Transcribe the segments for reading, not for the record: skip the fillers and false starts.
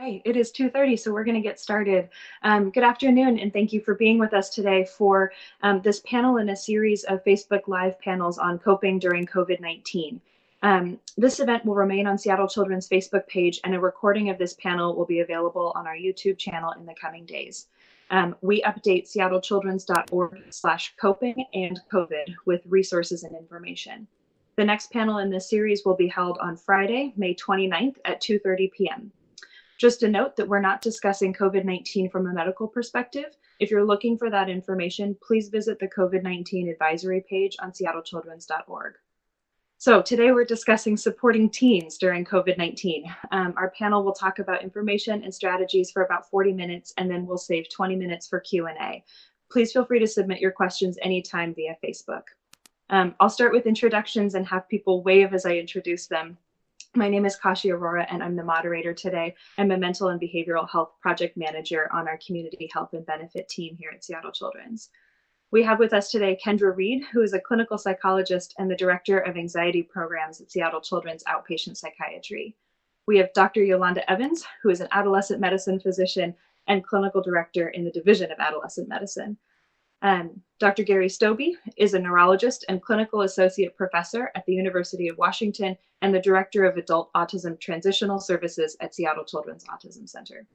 Okay, it is 2:30, so we're going to get started. Good afternoon, and thank you for being with us today for this panel in a series of Facebook Live panels on coping during COVID-19. This event will remain on Seattle Children's Facebook page, and a recording of this panel will be available on our YouTube channel in the coming days. We update seattlechildrens.org/coping and COVID with resources and information. The next panel in this series will be held on Friday, May 29th at 2:30 p.m. Just a note that we're not discussing COVID-19 from a medical perspective. If you're looking for that information, please visit the COVID-19 advisory page on seattlechildrens.org. So today we're discussing supporting teens during COVID-19. Our panel will talk about information and strategies for about 40 minutes, and then we'll save 20 minutes for Q&A. Please feel free to submit your questions anytime via Facebook. I'll start with introductions and have people wave as I introduce them. My name is Kashi Aurora, and I'm the moderator today. I'm a mental and behavioral health project manager on our community health and benefit team here at Seattle Children's. We have with us today Kendra Reed, who is a clinical psychologist and the director of anxiety programs at Seattle Children's Outpatient Psychiatry. We have Dr. Yolanda Evans, who is an adolescent medicine physician and clinical director in the Division of Adolescent Medicine. Dr. Gary Stobbe is a neurologist and clinical associate professor at the University of Washington and the director of adult autism transitional services at Seattle Children's Autism Center.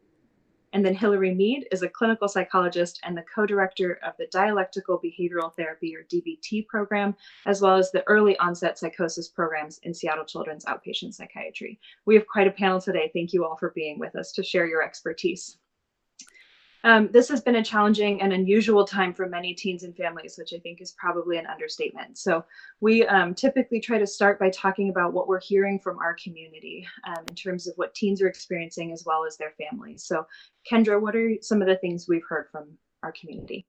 And then Hillary Mead is a clinical psychologist and the co-director of the Dialectical Behavioral Therapy, or DBT program, as well as the early onset psychosis programs in Seattle Children's Outpatient Psychiatry. We have quite a panel today. Thank you all for being with us to share your expertise. This has been a challenging and unusual time for many teens and families, which I think is probably an understatement. So we typically try to start by talking about what we're hearing from our community in terms of what teens are experiencing as well as their families. So Kendra, what are some of the things we've heard from our community?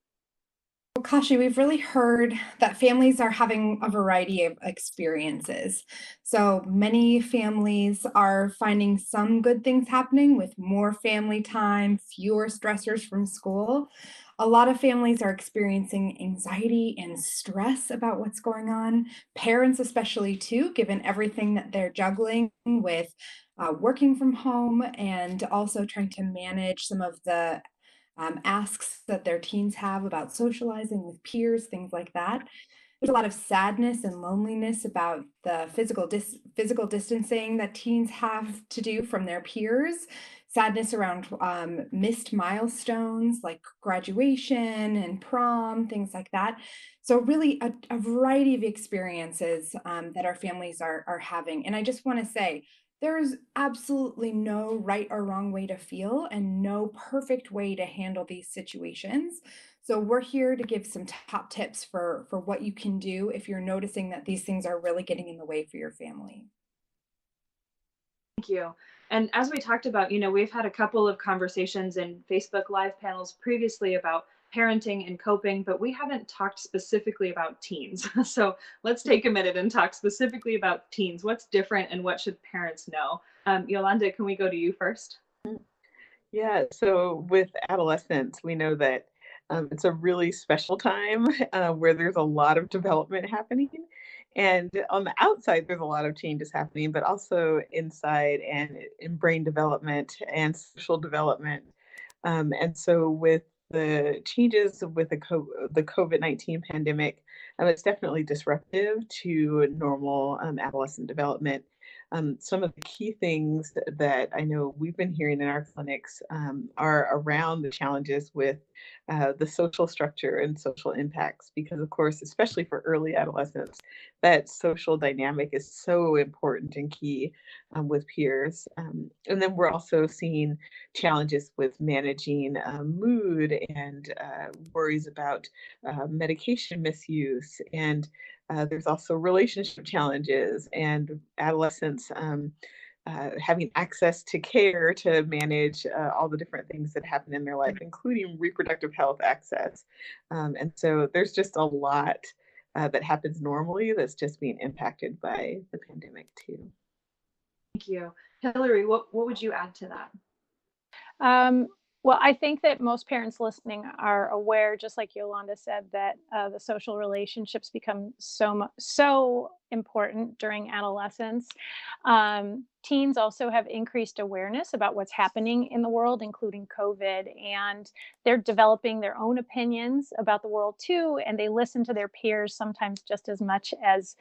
Well, Kashi, we've really heard that families are having a variety of experiences. So many families are finding some good things happening with more family time, fewer stressors from school. A lot of families are experiencing anxiety and stress about what's going on. Parents, especially too, given everything that they're juggling with working from home and also trying to manage some of the asks that their teens have about socializing with peers, things like that. There's a lot of sadness and loneliness about the physical distancing that teens have to do from their peers. Sadness around missed milestones like graduation and prom, things like that. So really a variety of experiences that our families are having. And I just want to say, there's absolutely no right or wrong way to feel and no perfect way to handle these situations. So we're here to give some top tips for what you can do if you're noticing that these things are really getting in the way for your family. Thank you. And as we talked about, we've had a couple of conversations in Facebook Live panels previously about parenting and coping, but we haven't talked specifically about teens. So let's take a minute and talk specifically about teens. What's different and what should parents know? Yolanda, can we go to you first? Yeah, so with adolescents, we know that it's a really special time where there's a lot of development happening. And on the outside, there's a lot of changes happening, but also inside and in brain development and social development. And so with the changes with the COVID-19 pandemic, it's definitely disruptive to normal adolescent development. Some of the key things that I know we've been hearing in our clinics are around the challenges with the social structure and social impacts, because of course, especially for early adolescence, that social dynamic is so important and key with peers. And then we're also seeing challenges with managing mood and worries about medication misuse. And there's also relationship challenges and adolescents having access to care to manage all the different things that happen in their life, including reproductive health access. And so there's just a lot that happens normally that's just being impacted by the pandemic too. Thank you. Hillary, what would you add to that? Well, I think that most parents listening are aware, just like Yolanda said, that the social relationships become so important during adolescence. teens also have increased awareness about what's happening in the world, including COVID, and they're developing their own opinions about the world too, and they listen to their peers sometimes just as much as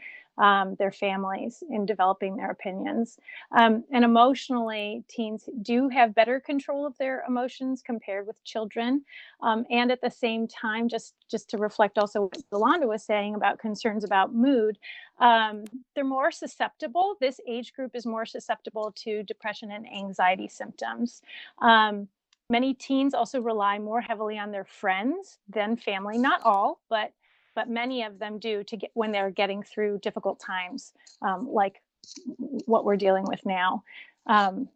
their families in developing their opinions. And emotionally, teens do have better control of their emotions compared with children. And at the same time, just to reflect also what Yolanda was saying about concerns about mood, they're more susceptible. This age group is more susceptible to depression and anxiety symptoms. Many teens also rely more heavily on their friends than family. Not all, but many of them do to get when they're getting through difficult times, like what we're dealing with now. And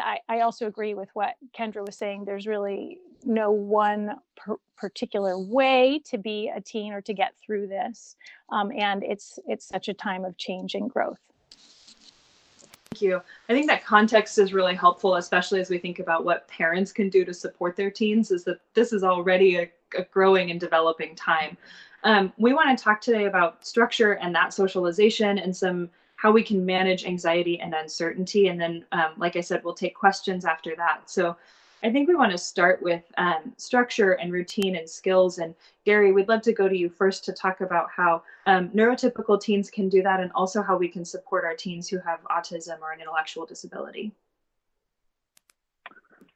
I also agree with what Kendra was saying. There's really no one particular way to be a teen or to get through this. And it's such a time of change and growth. Thank you. I think that context is really helpful, especially as we think about what parents can do to support their teens, is that this is already a growing and developing time. We want to talk today about structure and that socialization and how we can manage anxiety and uncertainty. And then, like I said, we'll take questions after that. So I think we want to start with structure and routine and skills. And Gary, we'd love to go to you first to talk about how neurotypical teens can do that, and also how we can support our teens who have autism or an intellectual disability.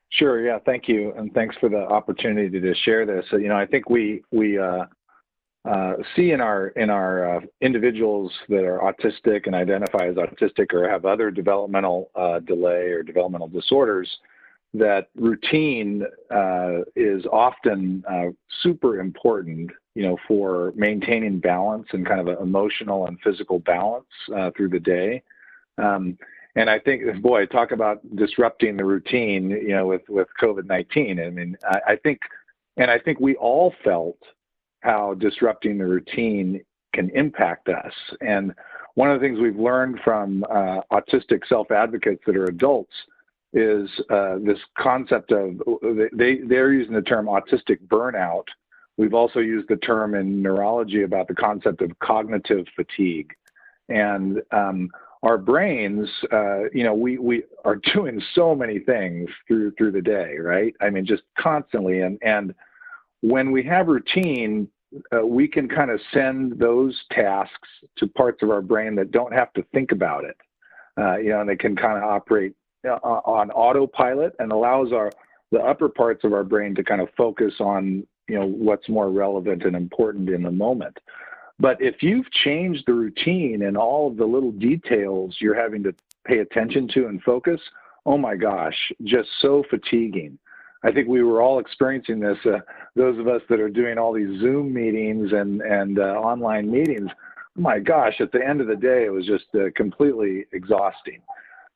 Sure. Yeah. Thank you. And thanks for the opportunity to share this. So, I think we see in our individuals that are autistic and identify as autistic or have other developmental delay or developmental disorders, that routine is often super important, for maintaining balance and kind of an emotional and physical balance through the day. And I think, boy, talk about disrupting the routine, with COVID-19. I mean, I think we all felt how disrupting the routine can impact us. And one of the things we've learned from autistic self-advocates that are adults is this concept of, they're using the term autistic burnout. We've also used the term in neurology about the concept of cognitive fatigue. And our brains, we are doing so many things through the day, right? I mean, just constantly. And when we have routine, we can kind of send those tasks to parts of our brain that don't have to think about it, and they can kind of operate on autopilot, and allows the upper parts of our brain to kind of focus on, what's more relevant and important in the moment. But if you've changed the routine and all of the little details you're having to pay attention to and focus, oh my gosh, just so fatiguing. I think we were all experiencing this, those of us that are doing all these Zoom meetings and online meetings. Oh my gosh, at the end of the day, it was just completely exhausting.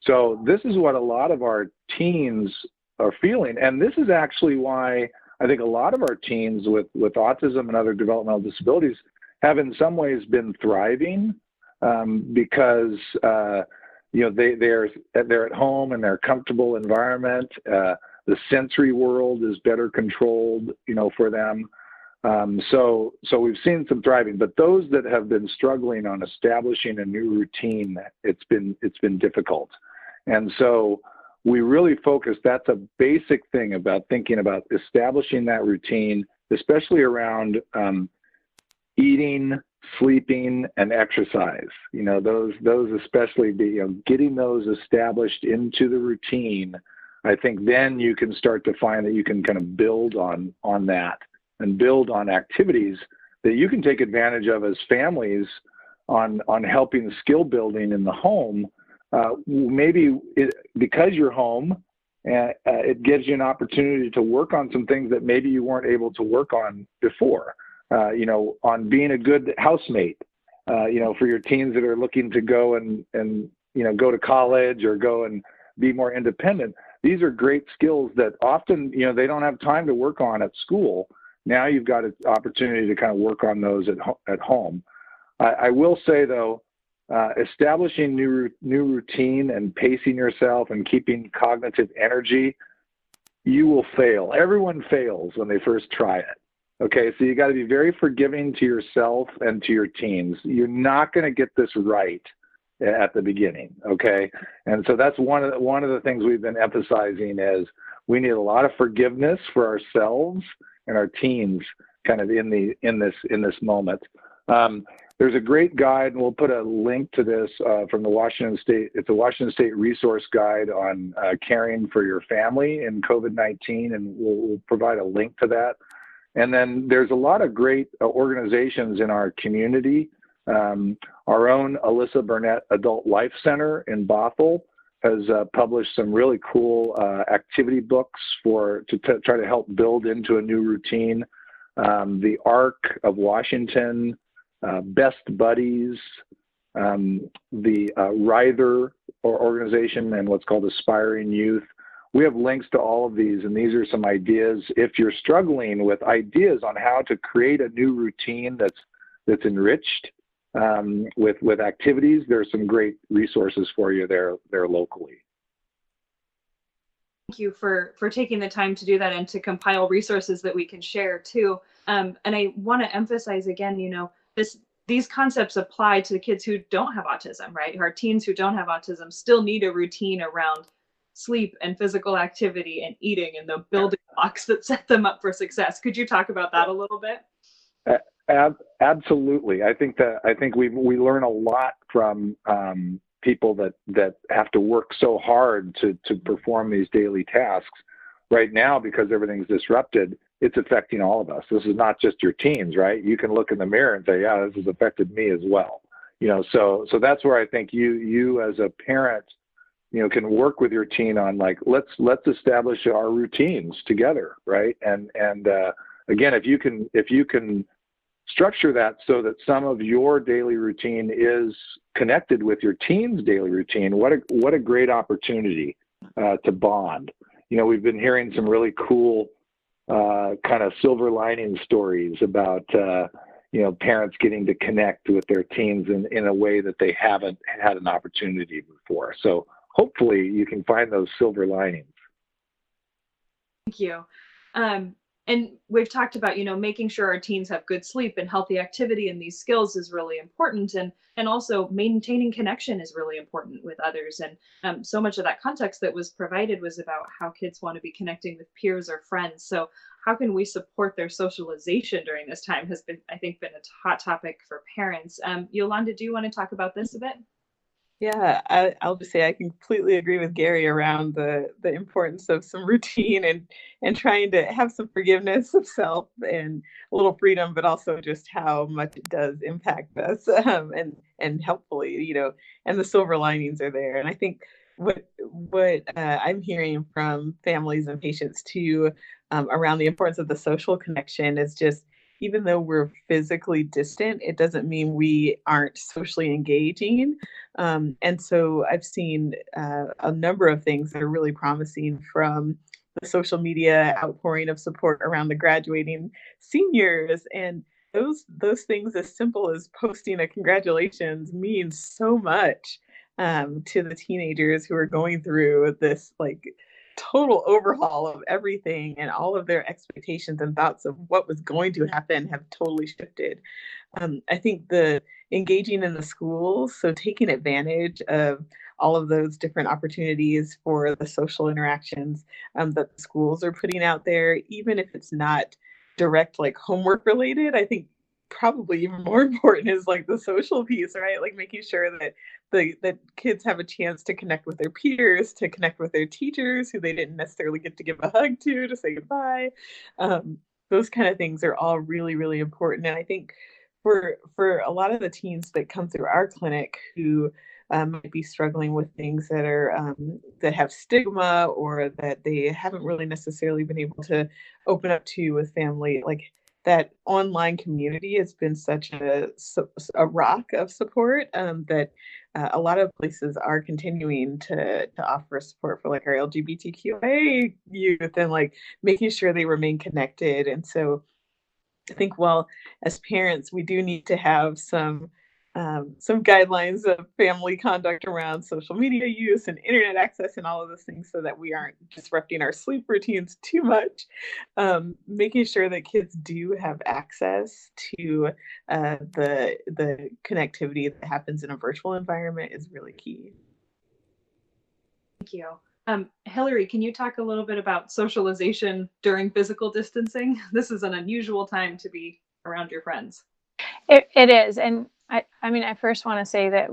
So this is what a lot of our teens are feeling. And this is actually why I think a lot of our teens with autism and other developmental disabilities have in some ways been thriving, because they're at home in their comfortable environment. The sensory world is better controlled, for them. So we've seen some thriving, but those that have been struggling on establishing a new routine, it's been difficult. And so we really focus, that's a basic thing about thinking about establishing that routine, especially around eating, sleeping, and exercise. Those especially getting those established into the routine. I think then you can start to find that you can kind of build on that and build on activities that you can take advantage of as families on helping skill building in the home. Because you're home, it gives you an opportunity to work on some things that maybe you weren't able to work on before, on being a good housemate, for your teens that are looking to go and go to college or go and be more independent. These are great skills that often, they don't have time to work on at school. Now you've got an opportunity to kind of work on those at home. I will say, though, establishing new routine and pacing yourself and keeping cognitive energy, you will fail. Everyone fails when they first try it. Okay, so you got to be very forgiving to yourself and to your teens. You're not going to get this right at the beginning. Okay. And so that's one of the things we've been emphasizing is we need a lot of forgiveness for ourselves and our teens kind of in this moment. There's a great guide, and we'll put a link to this from the Washington State. It's a Washington State resource guide on caring for your family in COVID-19, and we'll provide a link to that. And then there's a lot of great organizations in our community. Our own Alyssa Burnett Adult Life Center in Bothell has published some really cool activity books to try to help build into a new routine. The ARC of Washington, Best Buddies, the Ryther organization, and what's called Aspiring Youth. We have links to all of these, and these are some ideas. If you're struggling with ideas on how to create a new routine that's enriched with activities, there are some great resources for you there locally. Thank you for taking the time to do that and to compile resources that we can share too. And I want to emphasize again, these concepts apply to the kids who don't have autism, right? Our teens who don't have autism still need a routine around sleep and physical activity and eating and the building blocks that set them up for success. Could you talk about that a little bit? Absolutely. I think we learn a lot from people that have to work so hard to perform these daily tasks. Right now, because everything's disrupted, it's affecting all of us. This is not just your teens, right? You can look in the mirror and say, yeah, this has affected me as well. So that's where I think you as a parent, can work with your teen on let's establish our routines together, right? And again, if you can structure that so that some of your daily routine is connected with your teen's daily routine, what a great opportunity to bond. We've been hearing some really cool kind of silver lining stories about parents getting to connect with their teens in a way that they haven't had an opportunity before. So hopefully you can find those silver linings. Thank you. And we've talked about, making sure our teens have good sleep and healthy activity, and these skills is really important. And also maintaining connection is really important with others. And so much of that context that was provided was about how kids want to be connecting with peers or friends. So how can we support their socialization during this time has been a hot topic for parents. Yolanda, do you want to talk about this a bit? Yeah, I'll just say I completely agree with Gary around the importance of some routine and trying to have some forgiveness of self and a little freedom, but also just how much it does impact us and helpfully, and the silver linings are there. And I think what I'm hearing from families and patients too around the importance of the social connection is just, even though we're physically distant, it doesn't mean we aren't socially engaging. And so I've seen a number of things that are really promising from the social media outpouring of support around the graduating seniors. And those things as simple as posting a congratulations means so much to the teenagers who are going through this total overhaul of everything, and all of their expectations and thoughts of what was going to happen have totally shifted. I think the engaging in the schools, so taking advantage of all of those different opportunities for the social interactions that the schools are putting out there, even if it's not direct homework related, I think probably even more important is the social piece, right? Making sure that that kids have a chance to connect with their peers, to connect with their teachers who they didn't necessarily get to give a hug to say goodbye. Those kind of things are all really, really important. And I think for a lot of the teens that come through our clinic who might be struggling with things that are that have stigma, or that they haven't really necessarily been able to open up to with family, that online community has been such a rock of support that a lot of places are continuing to offer support for our LGBTQIA youth, and making sure they remain connected. And so I think, as parents, we do need to have some some guidelines of family conduct around social media use and internet access and all of those things so that we aren't disrupting our sleep routines too much. Making sure that kids do have access to the connectivity that happens in a virtual environment is really key. Thank you. Hillary, can you talk a little bit about socialization during physical distancing? This is an unusual time to be around your friends. It is. And I mean, I first want to say that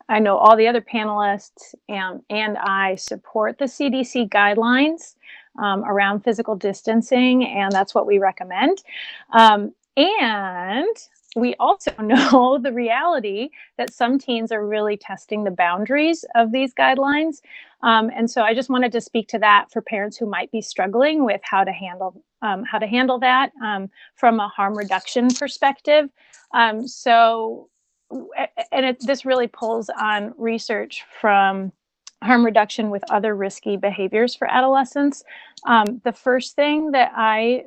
I know all the other panelists and I support the CDC guidelines around physical distancing, and that's what we recommend. And we also know the reality that some teens are really testing the boundaries of these guidelines. And so I just wanted to speak to that for parents who might be struggling with how to handle that from a harm reduction perspective. This really pulls on research from harm reduction with other risky behaviors for adolescents. The first thing that I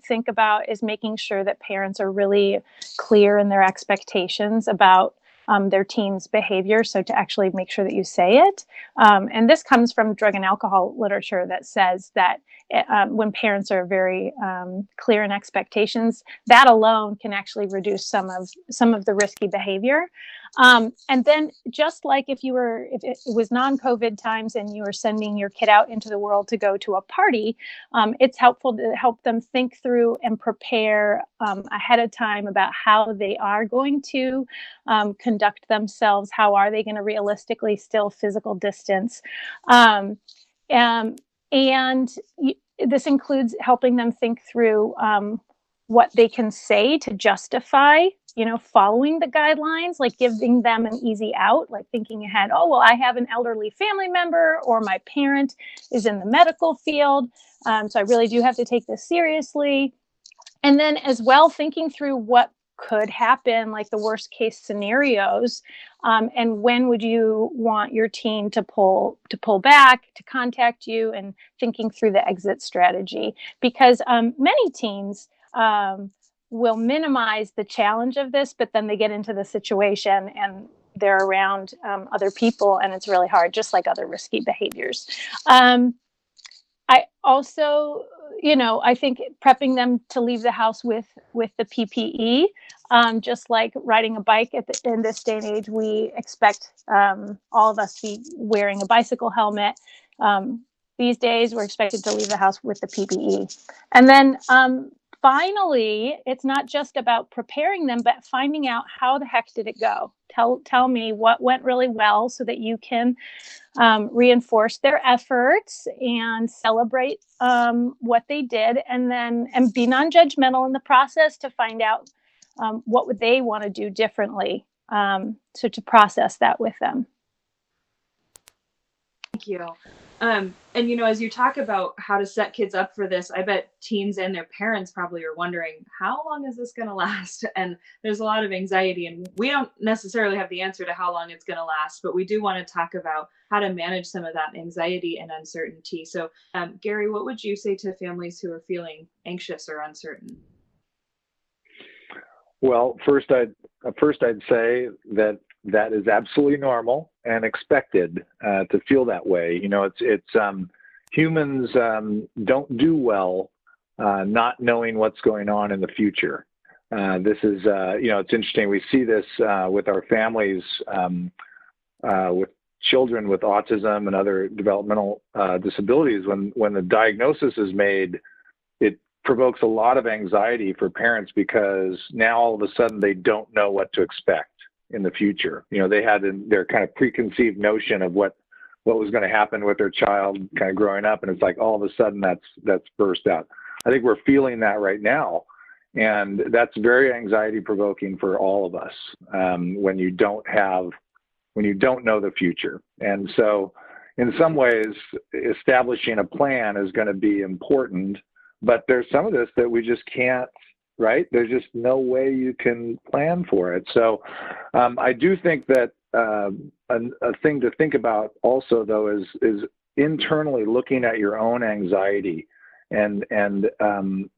think about is making sure that parents are really clear in their expectations about their teens' behavior. So to actually make sure that you say it. And this comes from drug and alcohol literature that says that when parents are very clear in expectations, that alone can actually reduce some of the risky behavior. And then just like if it was non-COVID times and you were sending your kid out into the world to go to a party, it's helpful to help them think through and prepare ahead of time about how they are going to conduct themselves. How are they going to realistically still physical distance? And this includes helping them think through what they can say to justify, following the guidelines, like giving them an easy out, like thinking ahead, oh, well, I have an elderly family member or my parent is in the medical field. So I really do have to take this seriously. And then as well, thinking through what could happen, like the worst case scenarios, and when would you want your teen to pull back, to contact you, and thinking through the exit strategy. Because many teens will minimize the challenge of this, but then they get into the situation and they're around other people, and it's really hard, just like other risky behaviors. I also, I think prepping them to leave the house with the PPE, just like riding a bike in this day and age, we expect all of us to be wearing a bicycle helmet. These days, we're expected to leave the house with the PPE. And then finally, it's not just about preparing them, but finding out how the heck did it go. Tell me what went really well so that you can reinforce their efforts and celebrate what they did, and be non-judgmental in the process to find out what would they want to do differently. So to process that with them. Thank you. And as you talk about how to set kids up for this, I bet teens and their parents probably are wondering, how long is this going to last? And there's a lot of anxiety, and we don't necessarily have the answer to how long it's going to last, but we do want to talk about how to manage some of that anxiety and uncertainty. So, Gary, what would you say to families who are feeling anxious or uncertain? Well, first I'd say that is absolutely normal and expected to feel that way. Humans don't do well not knowing what's going on in the future. This is, it's interesting. We see this with our families, with children with autism and other developmental disabilities. When the diagnosis is made, it provokes a lot of anxiety for parents because now all of a sudden they don't know what to expect in the future. They had their kind of preconceived notion of what was going to happen with their child kind of growing up, and it's like all of a sudden that's burst out. I think we're feeling that right now, and that's very anxiety provoking for all of us when you don't know the future. And so in some ways establishing a plan is going to be important, but there's some of this that we just can't. Right? There's just no way you can plan for it. So I do think that a thing to think about also, though, is internally looking at your own anxiety and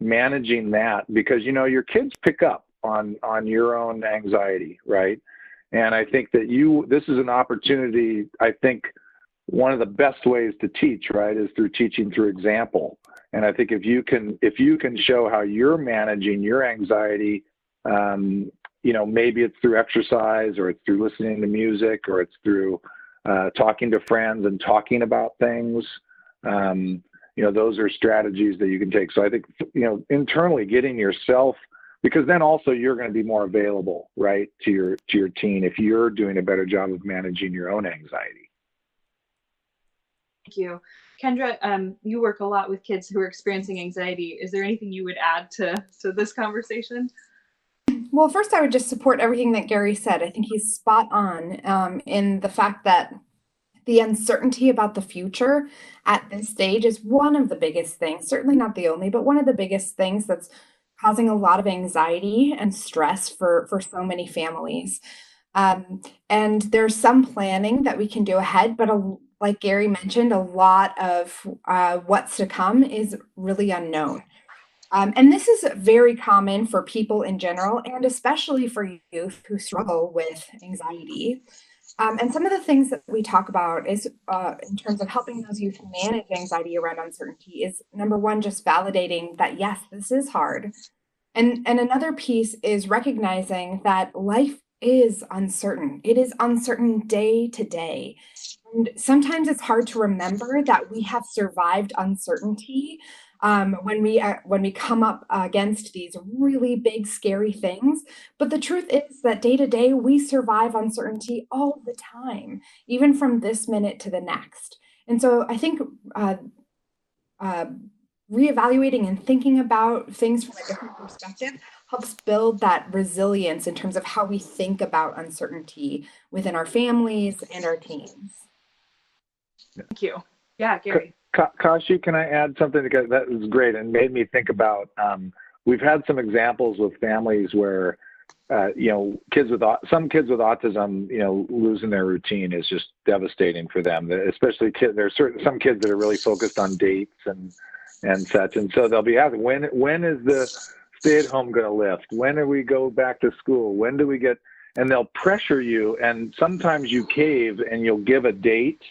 managing that, because, your kids pick up on your own anxiety, right? And I think that this is an opportunity. I think one of the best ways to teach, right, is through teaching through example. And I think if you can show how you're managing your anxiety, maybe it's through exercise, or it's through listening to music, or it's through talking to friends and talking about things. Those are strategies that you can take. So I think, internally getting yourself, because then also you're going to be more available, right, to your teen if you're doing a better job of managing your own anxiety. Thank you. Kendra, you work a lot with kids who are experiencing anxiety. Is there anything you would add to this conversation? Well, first, I would just support everything that Gary said. I think he's spot on in the fact that the uncertainty about the future at this stage is one of the biggest things, certainly not the only, but one of the biggest things that's causing a lot of anxiety and stress for so many families. And there's some planning that we can do ahead, but like Gary mentioned, a lot of what's to come is really unknown. And this is very common for people in general, and especially for youth who struggle with anxiety. And some of the things that we talk about is in terms of helping those youth manage anxiety around uncertainty is, number one, just validating that, yes, this is hard. And another piece is recognizing that life is uncertain. It is uncertain day to day. And sometimes it's hard to remember that we have survived uncertainty when we come up against these really big, scary things. But the truth is that day to day, we survive uncertainty all the time, even from this minute to the next. And so I think reevaluating and thinking about things from a different perspective helps build that resilience in terms of how we think about uncertainty within our families and our teams. Thank you. Yeah, Gary. Kashi, can I add something? Because that was great and made me think about, we've had some examples with families where, some kids with autism, losing their routine is just devastating for them. Especially there's some kids that are really focused on dates and such. And so they'll be asking, when is the stay-at-home going to lift? When do we go back to school? When do we get, and they'll pressure you. And sometimes you cave and you'll give a date.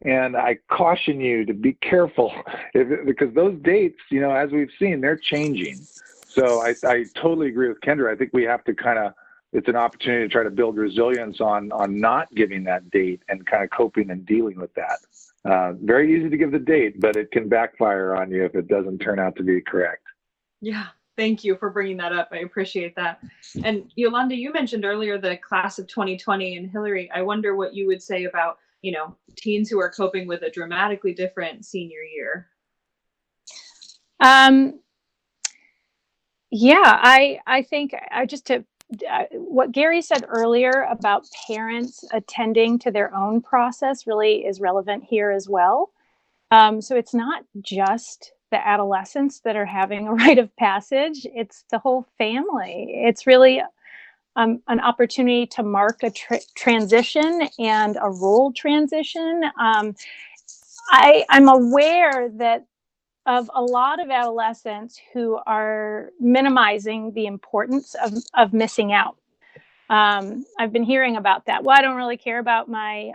And I caution you to be careful because those dates, as we've seen, they're changing. So I totally agree with Kendra. I think we have to it's an opportunity to try to build resilience on not giving that date and kind of coping and dealing with that. Very easy to give the date, but it can backfire on you if it doesn't turn out to be correct. Yeah, thank you for bringing that up. I appreciate that. And Yolanda, you mentioned earlier the class of 2020, and Hillary, I wonder what you would say about teens who are coping with a dramatically different senior year. I think what Gary said earlier about parents attending to their own process really is relevant here as well. So it's not just the adolescents that are having a rite of passage, it's the whole family. It's really an opportunity to mark a transition and a role transition. I'm aware that of a lot of adolescents who are minimizing the importance of missing out. I've been hearing about that. Well, I don't really care about my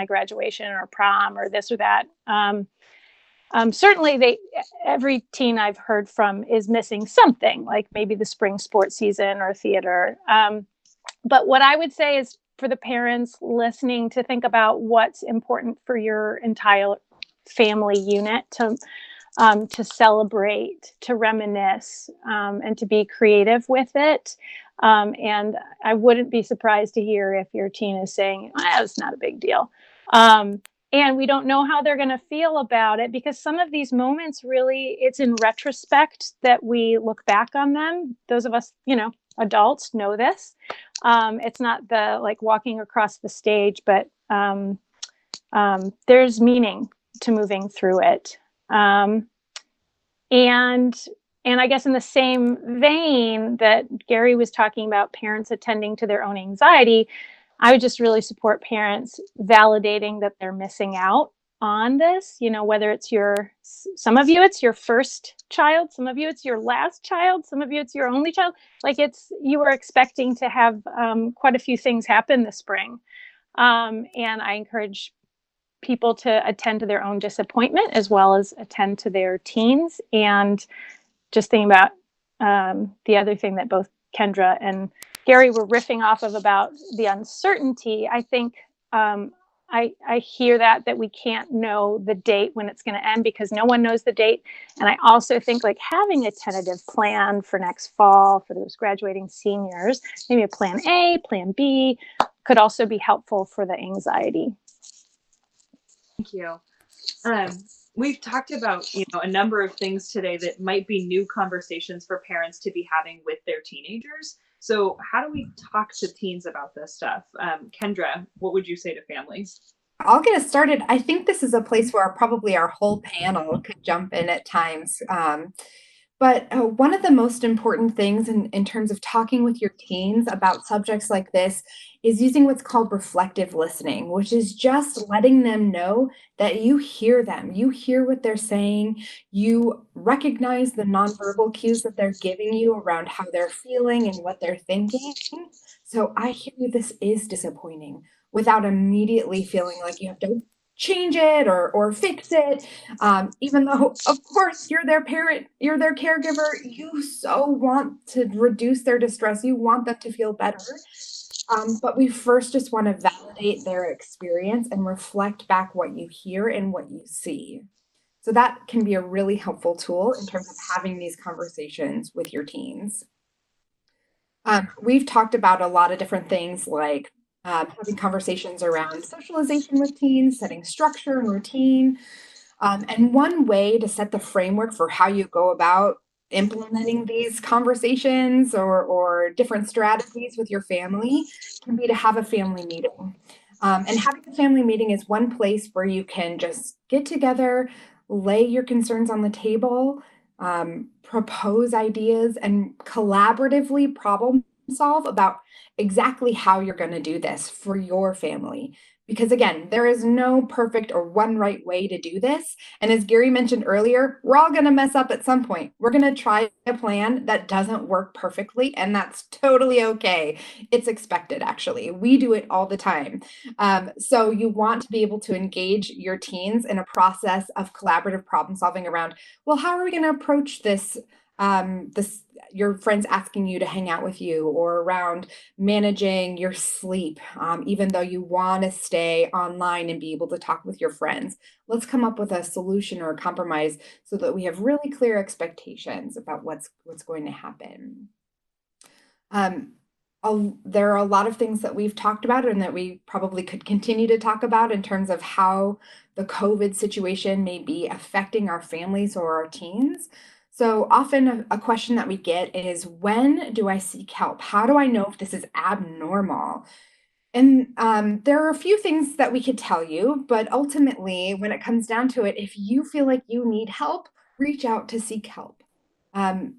graduation or prom or this or that. Certainly every teen I've heard from is missing something, like maybe the spring sports season or theater. But what I would say is for the parents listening to think about what's important for your entire family unit to celebrate, to reminisce, and to be creative with it. And I wouldn't be surprised to hear if your teen is saying, it's not a big deal. And we don't know how they're going to feel about it because some of these moments really, it's in retrospect that we look back on them. Those of us, adults know this. It's not the like walking across the stage, but there's meaning to moving through it. And I guess in the same vein that Gary was talking about parents attending to their own anxiety, I would just really support parents validating that they're missing out on this, whether it's your some of you, it's your first child. Some of you, it's your last child. Some of you, it's your only child. Like you are expecting to have quite a few things happen this spring. And I encourage people to attend to their own disappointment as well as attend to their teens. And just thinking about the other thing that both Kendra and Gary were riffing off of about the uncertainty, I think I hear that we can't know the date when it's going to end because no one knows the date. And I also think like having a tentative plan for next fall for those graduating seniors, maybe a plan A, plan B, could also be helpful for the anxiety. Thank you. We've talked about, a number of things today that might be new conversations for parents to be having with their teenagers. So how do we talk to teens about this stuff? Kendra, what would you say to families? I'll get us started. I think this is a place where probably our whole panel could jump in at times. But one of the most important things in terms of talking with your teens about subjects like this is using what's called reflective listening, which is just letting them know that you hear them. You hear what they're saying. You recognize the nonverbal cues that they're giving you around how they're feeling and what they're thinking. So I hear you, this is disappointing, without immediately feeling like you have to change it or fix it. Even though, of course, you're their parent, you're their caregiver, you so want to reduce their distress, you want them to feel better. But we first just want to validate their experience and reflect back what you hear and what you see. So that can be a really helpful tool in terms of having these conversations with your teens. We've talked about a lot of different things like having conversations around socialization with teens, setting structure and routine. And one way to set the framework for how you go about implementing these conversations or different strategies with your family can be to have a family meeting. And having a family meeting is one place where you can just get together, lay your concerns on the table, propose ideas, and collaboratively problem solve about exactly how you're going to do this for your family. Because again, there is no perfect or one right way to do this. And as Gary mentioned earlier, we're all going to mess up at some point. We're going to try a plan that doesn't work perfectly, and that's totally okay. It's expected, actually. We do it all the time. So you want to be able to engage your teens in a process of collaborative problem solving around, well, how are we going to approach this? Your friends asking you to hang out with you, or around managing your sleep, even though you want to stay online and be able to talk with your friends. Let's come up with a solution or a compromise so that we have really clear expectations about what's going to happen. There are a lot of things that we've talked about and that we probably could continue to talk about in terms of how the COVID situation may be affecting our families or our teens. So often a question that we get is, when do I seek help? How do I know if this is abnormal? And there are a few things that we could tell you, but ultimately, when it comes down to it, if you feel like you need help, reach out to seek help.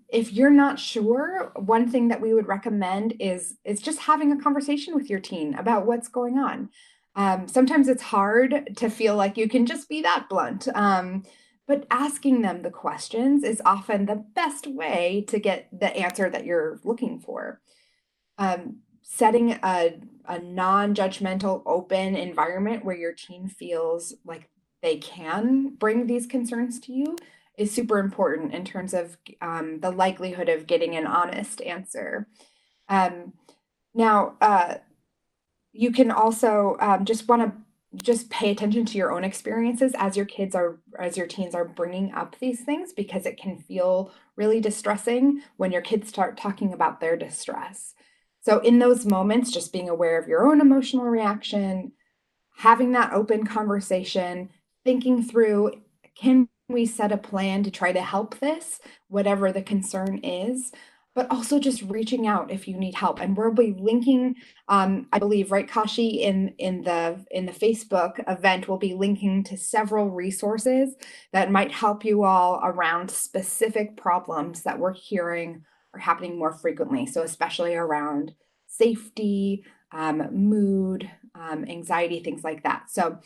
If you're not sure, one thing that we would recommend is just having a conversation with your teen about what's going on. Sometimes it's hard to feel like you can just be that blunt. But asking them the questions is often the best way to get the answer that you're looking for. Setting a non-judgmental, open environment where your teen feels like they can bring these concerns to you is super important in terms of the likelihood of getting an honest answer. Now, you can also just pay attention to your own experiences as your teens are bringing up these things, because it can feel really distressing when your kids start talking about their distress. So in those moments, just being aware of your own emotional reaction, having that open conversation, thinking through, can we set a plan to try to help this, whatever the concern is, but also just reaching out if you need help. And we'll be linking, I believe, right, Kashi, in the Facebook event, we'll be linking to several resources that might help you all around specific problems that we're hearing are happening more frequently. So especially around safety, mood, anxiety, things like that. So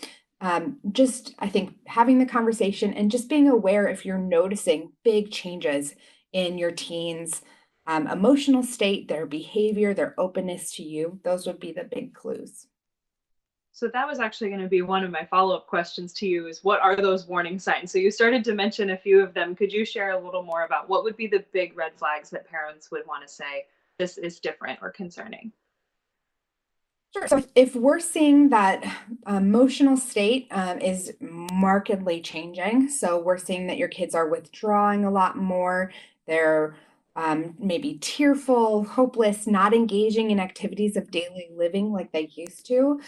just, I think, having the conversation and just being aware if you're noticing big changes in your teens' emotional state, their behavior, their openness to you, those would be the big clues. So that was actually going to be one of my follow-up questions to you is what are those warning signs? So you started to mention a few of them. Could you share a little more about what would be the big red flags that parents would want to say, this is different or concerning? Sure. So if we're seeing that emotional state is markedly changing, so we're seeing that your kids are withdrawing a lot more, they're maybe tearful, hopeless, not engaging in activities of daily living like they used to.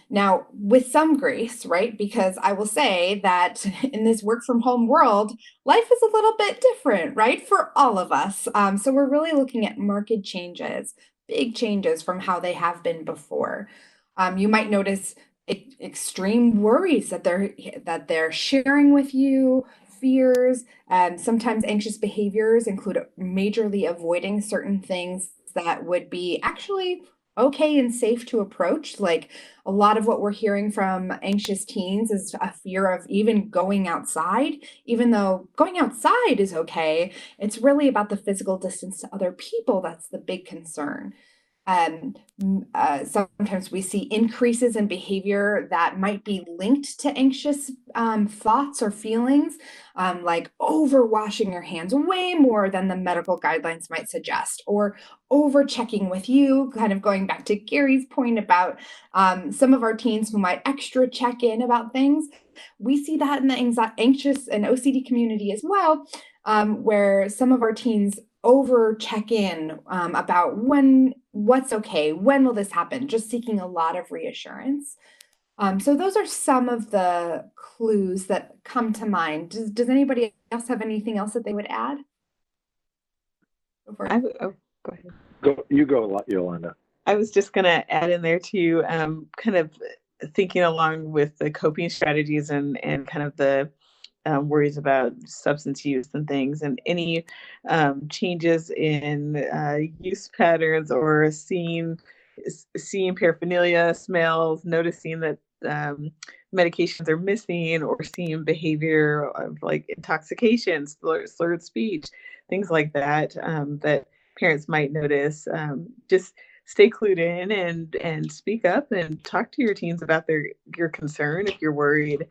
Now, with some grace, right? Because I will say that in this work from home world, life is a little bit different, right? For all of us. So we're really looking at market changes, big changes from how they have been before. You might notice extreme worries that they're sharing with you, fears, sometimes anxious behaviors include majorly avoiding certain things that would be actually okay and safe to approach. Like a lot of what we're hearing from anxious teens is a fear of even going outside, even though going outside is okay. It's really about the physical distance to other people that's the big concern. Sometimes we see increases in behavior that might be linked to anxious thoughts or feelings, like over washing your hands way more than the medical guidelines might suggest, or over checking with you, kind of going back to Gary's point about some of our teens who might extra check in about things. We see that in the anxious and OCD community as well, where some of our teens over check in about what's okay, when will this happen, just seeking a lot of reassurance. So those are some of the clues that come to mind. Does anybody else have anything else that they would add? Go ahead. You go, Yolanda. I was just going to add in there too, kind of thinking along with the coping strategies and kind of the worries about substance use and things, and any changes in use patterns or seeing paraphernalia, smells, noticing that medications are missing, or seeing behavior of like intoxication, slurred speech, things like that, that parents might notice. Just stay clued in and speak up and talk to your teens about your concern if you're worried.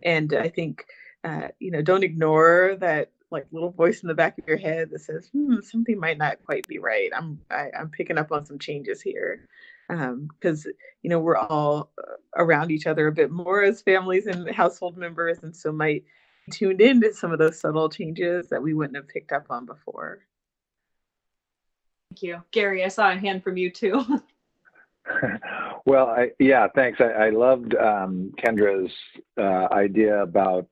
And I think, don't ignore that like little voice in the back of your head that says, something might not quite be right. I'm picking up on some changes here. Because, we're all around each other a bit more as families and household members, and so might be tuned into some of those subtle changes that we wouldn't have picked up on before. Thank you. Gary, I saw a hand from you too. Well, thanks. I loved Kendra's idea about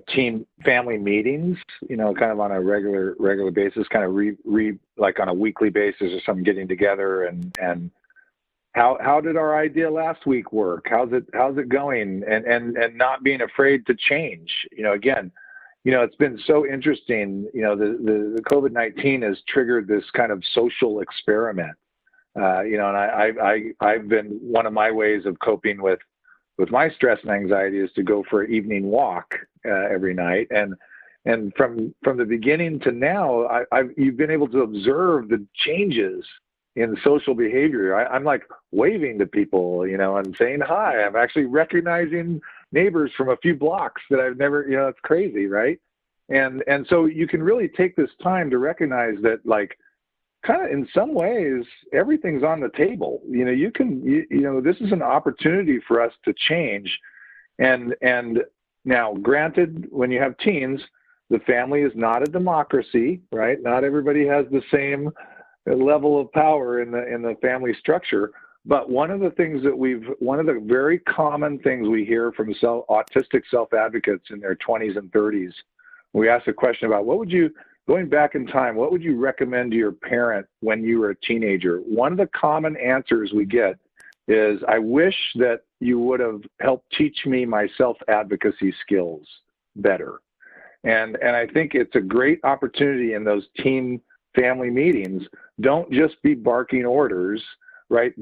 team family meetings. Kind of on a regular basis, kind of like on a weekly basis or something, getting together and how did our idea last week work? How's it going? And not being afraid to change. Again, it's been so interesting. The COVID-19 has triggered this kind of social experiment. And I've been, one of my ways of coping with my stress and anxiety is to go for an evening walk every night. And from the beginning to now, you've been able to observe the changes in social behavior. I'm like waving to people, and saying hi. I'm actually recognizing neighbors from a few blocks that I've never, it's crazy, right? And so you can really take this time to recognize that, like, kind of in some ways, everything's on the table. This is an opportunity for us to change. And now, granted, when you have teens, the family is not a democracy, right? Not everybody has the same level of power in the family structure. But one of the very common things we hear from autistic self-advocates in their 20s and 30s, we ask a question about going back in time, what would you recommend to your parent when you were a teenager? One of the common answers we get is, I wish that you would have helped teach me my self-advocacy skills better. And I think it's a great opportunity in those teen family meetings. Don't just be barking orders, right?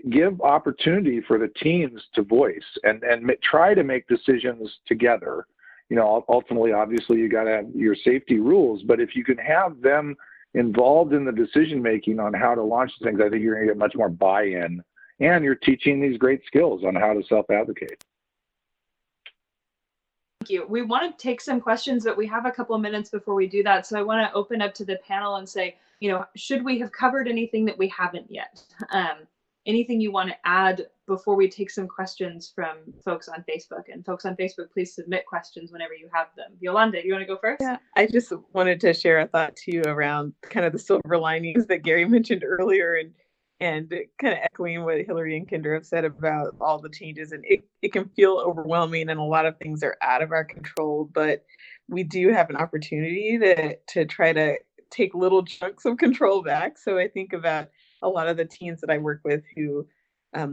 Give opportunity for the teens to voice and try to make decisions together. You know, ultimately, obviously, you got to have your safety rules, but if you can have them involved in the decision making on how to launch things, I think you're going to get much more buy-in, and you're teaching these great skills on how to self-advocate. Thank you. We want to take some questions, but we have a couple of minutes before we do that. So I want to open up to the panel and say, you know, should we have covered anything that we haven't yet? Anything you want to add before we take some questions from folks on Facebook? And folks on Facebook, please submit questions whenever you have them. Yolanda, you want to go first? Yeah, I just wanted to share a thought too around kind of the silver linings that Gary mentioned earlier, and kind of echoing what Hillary and Kendra have said about all the changes. And it can feel overwhelming, and a lot of things are out of our control, but we do have an opportunity to try to take little chunks of control back. So I think about a lot of the teens that I work with who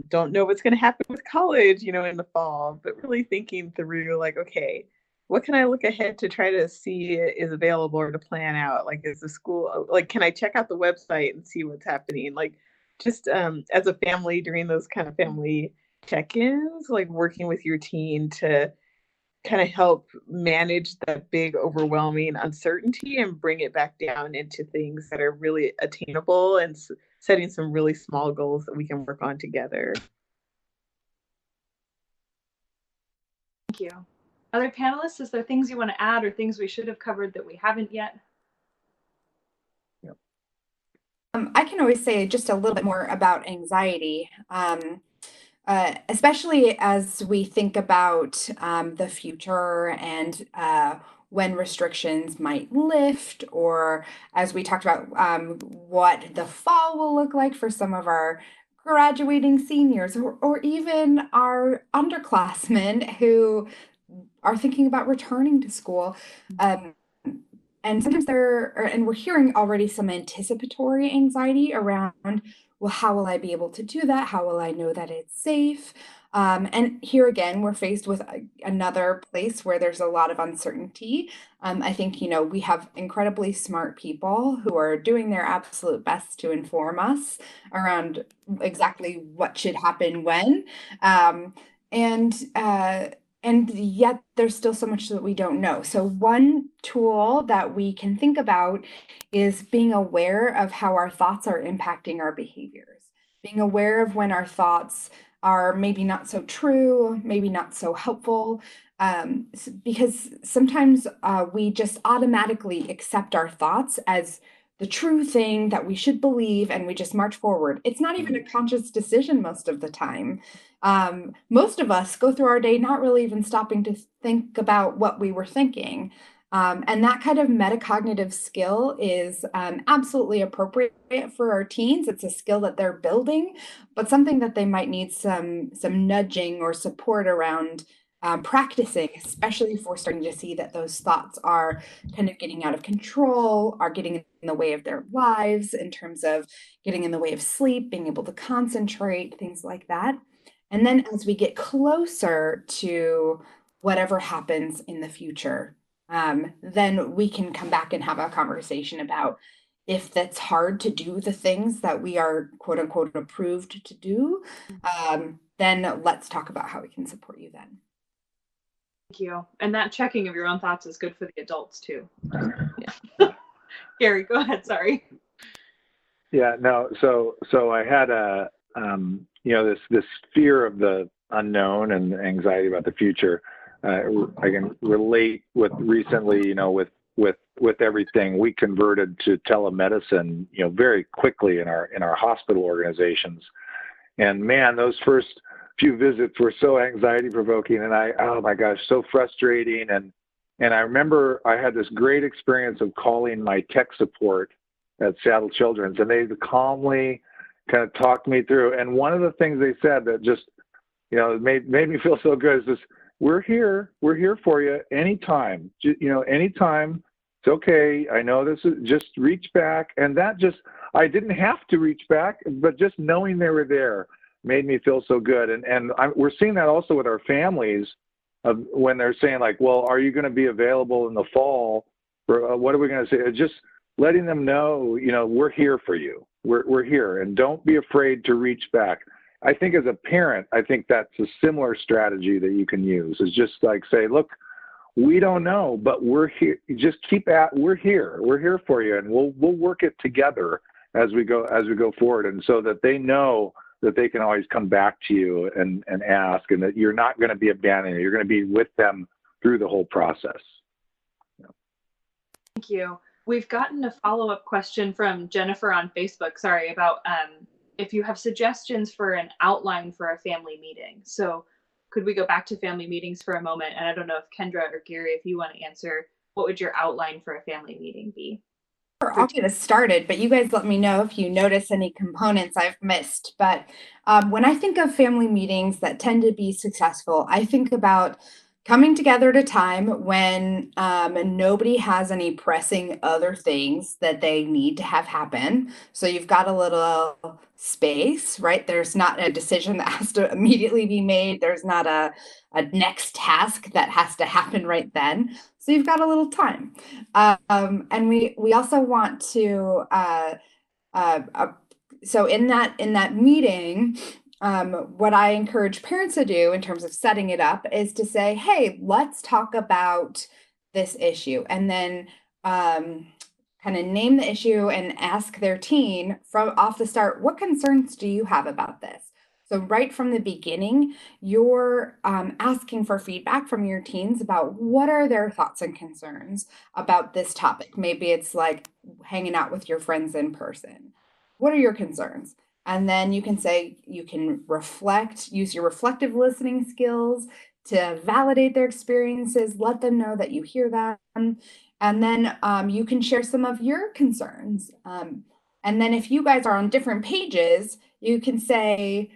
don't know what's going to happen with college, you know, in the fall, but really thinking through like, okay, what can I look ahead to try to see is available or to plan out? Like, is the school, like, can I check out the website and see what's happening? Like, just as a family during those kind of family check-ins, like working with your teen to kind of help manage that big overwhelming uncertainty and bring it back down into things that are really attainable, and setting some really small goals that we can work on together. Thank you. Other panelists, is there things you want to add or things we should have covered that we haven't yet? I can always say just a little bit more about anxiety, especially as we think about the future and when restrictions might lift, or as we talked about what the fall will look like for some of our graduating seniors, or even our underclassmen who are thinking about returning to school. And sometimes and we're hearing already some anticipatory anxiety around, well, how will I be able to do that? How will I know that it's safe? And here again, we're faced with another place where there's a lot of uncertainty. I think, you know, we have incredibly smart people who are doing their absolute best to inform us around exactly what should happen when. And yet there's still so much that we don't know. So one tool that we can think about is being aware of how our thoughts are impacting our behaviors, being aware of when our thoughts are maybe not so true, maybe not so helpful, because sometimes we just automatically accept our thoughts as the true thing that we should believe, and we just march forward. It's not even a conscious decision most of the time. Most of us go through our day not really even stopping to think about what we were thinking. And that kind of metacognitive skill is absolutely appropriate for our teens. It's a skill that they're building, but something that they might need some nudging or support around practicing, especially if we're starting to see that those thoughts are kind of getting out of control, are getting in the way of their lives in terms of getting in the way of sleep, being able to concentrate, things like that. And then as we get closer to whatever happens in the future, then we can come back and have a conversation about if that's hard to do the things that we are quote unquote approved to do, then let's talk about how we can support you then. Thank you. And that checking of your own thoughts is good for the adults too. Yeah. Gary, go ahead. Sorry. Yeah, no. So I had you know, this fear of the unknown and anxiety about the future. I can relate with recently, you know, with everything. We converted to telemedicine, you know, very quickly in our hospital organizations. And man, those first few visits were so anxiety provoking, and oh my gosh, so frustrating. And I remember I had this great experience of calling my tech support at Seattle Children's, and they calmly kind of talked me through. And one of the things they said that just, you know, made me feel so good is this: we're here for you anytime, you know, anytime. It's okay. I know this is just reach back. And that just, I didn't have to reach back, but just knowing they were there made me feel so good. And we're seeing that also with our families when they're saying like, well, are you going to be available in the fall? Or what are we going to say? Just letting them know, you know, we're here for you. we're here, and don't be afraid to reach back. I think as a parent, I think that's a similar strategy that you can use, is just like say, look, we don't know, but we're here. Just we're here. We're here for you, and we'll work it together as we go forward, and so that they know that they can always come back to you and ask, and that you're not going to be abandoned. You're going to be with them through the whole process. Thank you. We've gotten a follow-up question from Jennifer on Facebook, sorry, about if you have suggestions for an outline for a family meeting. So could we go back to family meetings for a moment? And I don't know if Kendra or Gary, if you want to answer, what would your outline for a family meeting be? Sure, I'll get us started, but you guys let me know if you notice any components I've missed. But when I think of family meetings that tend to be successful, I think about coming together at a time when nobody has any pressing other things that they need to have happen. So you've got a little space, right? There's not a decision that has to immediately be made. There's not a next task that has to happen right then. So you've got a little time. And we also want to, so in that meeting, what I encourage parents to do in terms of setting it up is to say, hey, let's talk about this issue. And then kind of name the issue and ask their teen from off the start, what concerns do you have about this? So right from the beginning, you're asking for feedback from your teens about what are their thoughts and concerns about this topic. Maybe it's like hanging out with your friends in person. What are your concerns? And then you can say, you can reflect, use your reflective listening skills to validate their experiences, let them know that you hear them. And then you can share some of your concerns. And then if you guys are on different pages, you can say,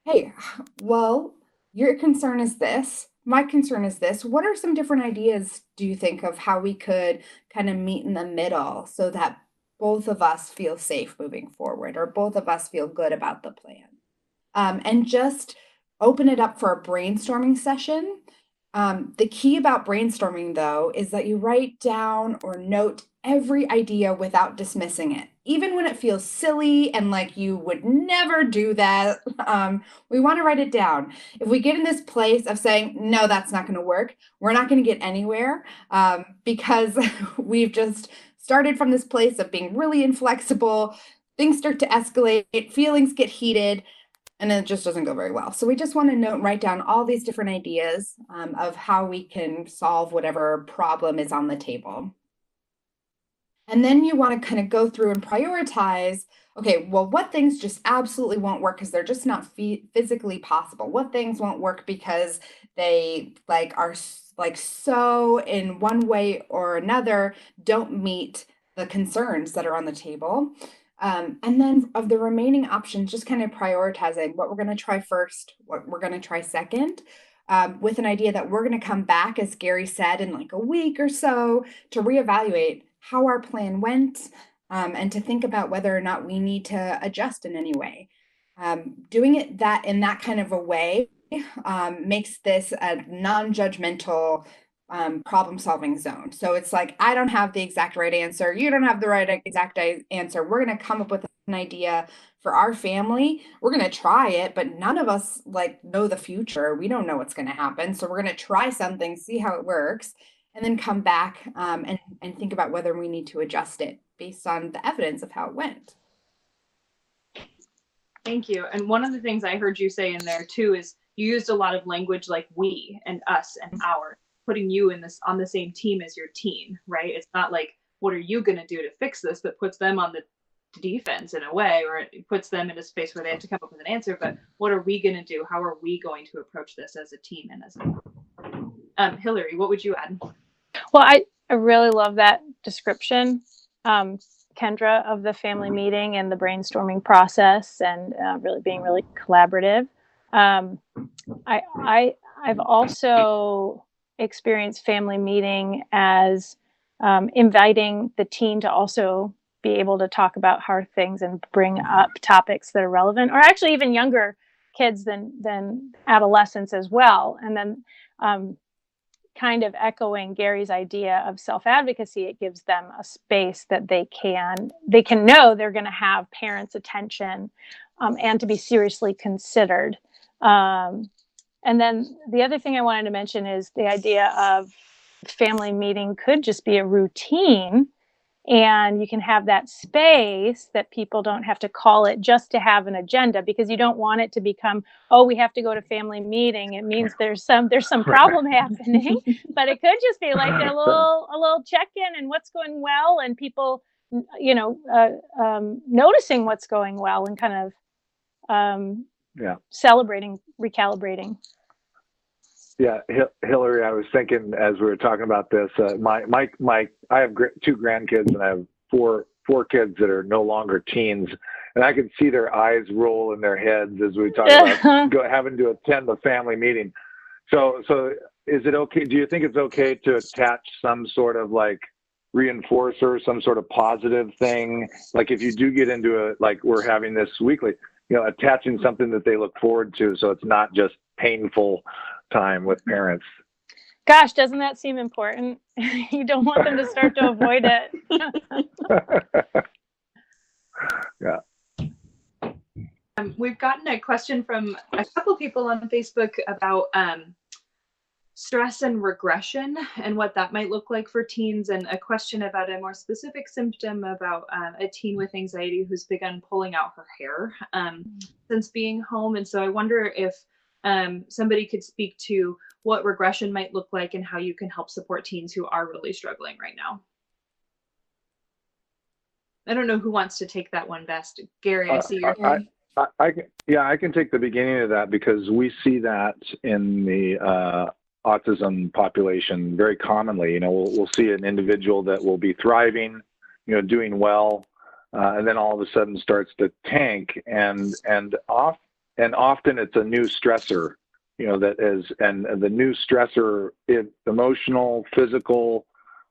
hey, well, your concern is this. My concern is this. What are some different ideas do you think of how we could kind of meet in the middle so that both of us feel safe moving forward, or both of us feel good about the plan? And just open it up for a brainstorming session. The key about brainstorming, though, is that you write down or note every idea without dismissing it, even when it feels silly and like you would never do that. We want to write it down. If we get in this place of saying, no, that's not going to work, we're not going to get anywhere because we've just started from this place of being really inflexible. Things start to escalate, feelings get heated, and it just doesn't go very well. So we just want to note and write down all these different ideas of how we can solve whatever problem is on the table. And then you want to kind of go through and prioritize, okay, well, what things just absolutely won't work because they're just not physically possible? What things won't work because they are so in one way or another don't meet the concerns that are on the table? And then of the remaining options, just kind of prioritizing what we're going to try first, what we're going to try second, with an idea that we're going to come back, as Gary said, in like a week or so to reevaluate how our plan went, and to think about whether or not we need to adjust in any way. Doing it in that kind of a way makes this a non-judgmental problem-solving zone. So it's like, I don't have the exact right answer. You don't have the right exact answer. We're going to come up with an idea for our family. We're going to try it, but none of us know the future. We don't know what's going to happen. So we're going to try something, see how it works, and then come back and think about whether we need to adjust it based on the evidence of how it went. Thank you. And one of the things I heard you say in there too is you used a lot of language like we and us and our, putting you on the same team as your teen, right? It's not like, what are you going to do to fix this, but puts them on the defense in a way, or it puts them in a space where they have to come up with an answer. But what are we going to do? How are we going to approach this as a team and as a Hillary, what would you add? Well, I really love that description, Kendra, of the family meeting and the brainstorming process, and really being really collaborative. I've also experienced family meeting as inviting the teen to also be able to talk about hard things and bring up topics that are relevant, or actually even younger kids than adolescents as well. And then kind of echoing Gary's idea of self-advocacy, it gives them a space that they can know they're going to have parents' attention, and to be seriously considered. And then the other thing I wanted to mention is the idea of family meeting could just be a routine, and you can have that space that people don't have to call it just to have an agenda, because you don't want it to become, oh, we have to go to family meeting. It means there's some problem happening, but it could just be like a little check-in and what's going well, and people, noticing what's going well and kind of celebrating, recalibrating. Yeah, Hillary, I was thinking as we were talking about this, I have 2 grandkids and I have four kids that are no longer teens, and I could see their eyes roll in their heads as we talk about having to attend the family meeting. So is it okay? Do you think it's okay to attach some sort of like reinforcer, some sort of positive thing? Like if you do get into like we're having this weekly, attaching something that they look forward to, so it's not just painful time with parents. Gosh, doesn't that seem important? You don't want them to start to avoid it. Yeah. We've gotten a question from a couple people on Facebook about stress and regression and what that might look like for teens, and a question about a more specific symptom about a teen with anxiety who's begun pulling out her hair since being home. And so I wonder if somebody could speak to what regression might look like and how you can help support teens who are really struggling right now. I don't know who wants to take that one best. Gary, I see your hand. I can take the beginning of that, because we see that in the autism population very commonly. We'll see an individual that will be thriving, doing well, and then all of a sudden starts to tank, and often it's a new stressor, and the new stressor, emotional, physical,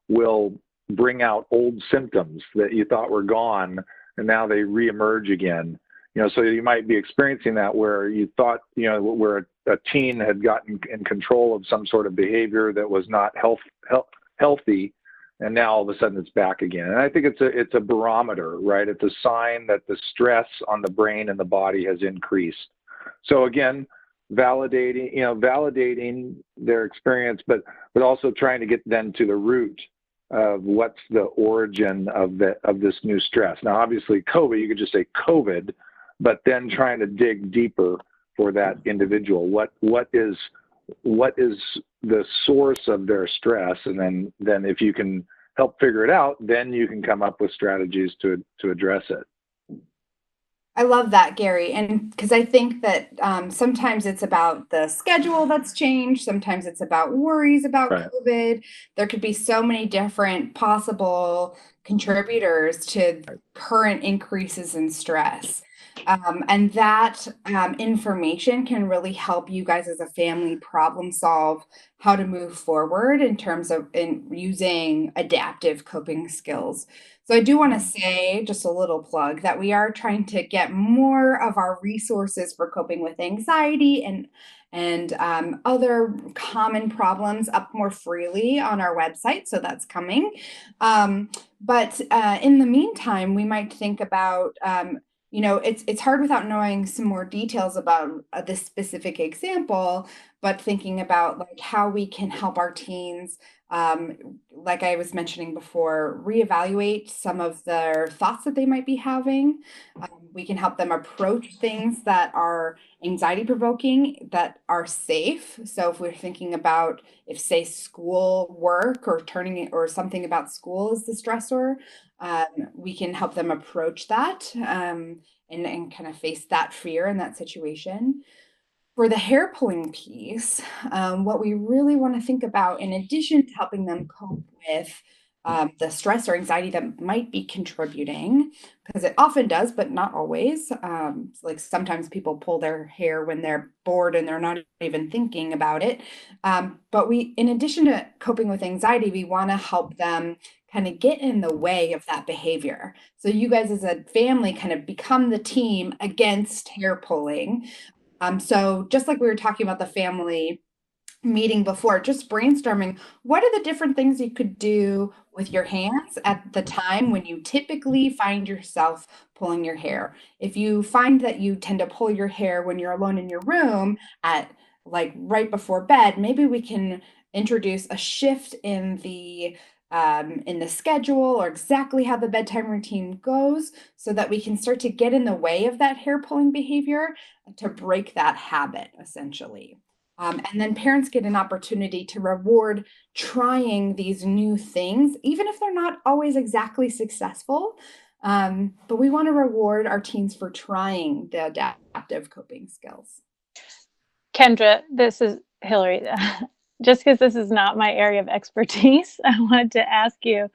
will bring out old symptoms that you thought were gone, and now they reemerge again. So you might be experiencing that where you thought, where a teen had gotten in control of some sort of behavior that was not healthy, and now all of a sudden it's back again. And I think it's a barometer, right? It's a sign that the stress on the brain and the body has increased. So again, validating their experience, but also trying to get them to the root of what's the origin of this new stress. Now, obviously, COVID, you could just say COVID, but then trying to dig deeper for that individual. What is the source of their stress, and then if you can help figure it out, then you can come up with strategies to address it. I love that, Gary. And because I think that sometimes it's about the schedule that's changed. Sometimes it's about worries about COVID. There could be so many different possible contributors to current increases in stress. And that information can really help you guys as a family problem solve how to move forward in terms of using adaptive coping skills. So I do want to say, just a little plug, that we are trying to get more of our resources for coping with anxiety and other common problems up more freely on our website. So that's coming. But in the meantime, we might think about it's hard without knowing some more details about this specific example, but thinking about like how we can help our teens, like I was mentioning before, reevaluate some of their thoughts that they might be having. We can help them approach things that are anxiety provoking, that are safe. So if we're thinking about say school work or something about school is the stressor, we can help them approach that and kind of face that fear in that situation. For the hair pulling piece, what we really want to think about, in addition to helping them cope with the stress or anxiety that might be contributing, because it often does, but not always. Like sometimes people pull their hair when they're bored and they're not even thinking about it. But in addition to coping with anxiety, we want to help them kind of get in the way of that behavior. So you guys as a family kind of become the team against hair pulling. So just like we were talking about the family meeting before, just brainstorming what are the different things you could do with your hands at the time when you typically find yourself pulling your hair. If you find that you tend to pull your hair when you're alone in your room at like right before bed, maybe we can introduce a shift in the schedule or exactly how the bedtime routine goes so that we can start to get in the way of that hair pulling behavior to break that habit essentially. And then parents get an opportunity to reward trying these new things, even if they're not always exactly successful. But we want to reward our teens for trying the adaptive coping skills. Kendra, this is Hillary. Just because this is not my area of expertise, I wanted to ask you,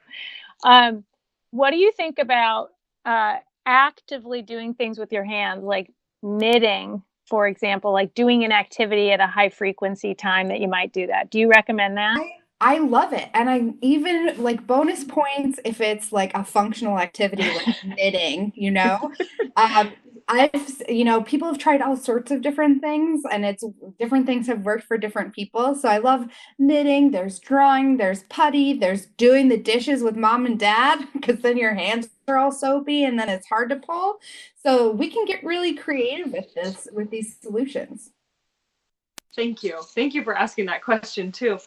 what do you think about actively doing things with your hands, like knitting, for example, like doing an activity at a high frequency time that you might do that? Do you recommend that? I love it. And I even like bonus points if it's like a functional activity like knitting, you know. People have tried all sorts of different things and it's different things have worked for different people. So I love knitting, there's drawing, there's putty, there's doing the dishes with mom and dad because then your hands are all soapy and then it's hard to pull. So we can get really creative with these solutions. Thank you. Thank you for asking that question too.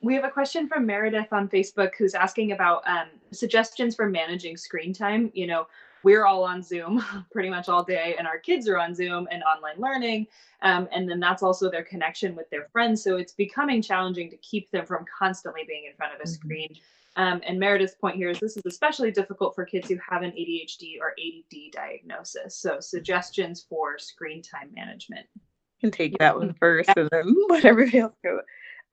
We have a question from Meredith on Facebook who's asking about suggestions for managing screen time. You know, we're all on Zoom pretty much all day and our kids are on Zoom and online learning. And then that's also their connection with their friends. So it's becoming challenging to keep them from constantly being in front of a screen. And Meredith's point here is this is especially difficult for kids who have an ADHD or ADD diagnosis. So suggestions for screen time management. Can take that one first and then let everybody else go.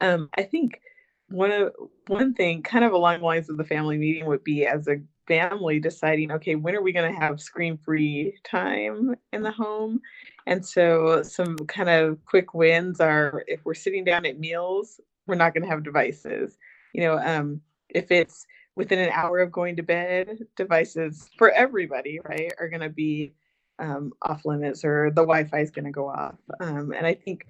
I think one thing kind of along the lines of the family meeting would be as a family deciding, okay, when are we going to have screen-free time in the home? And so some kind of quick wins are if we're sitting down at meals, we're not going to have devices. If it's within an hour of going to bed, devices for everybody, right, are going to be off limits or the Wi-Fi is going to go off. And I think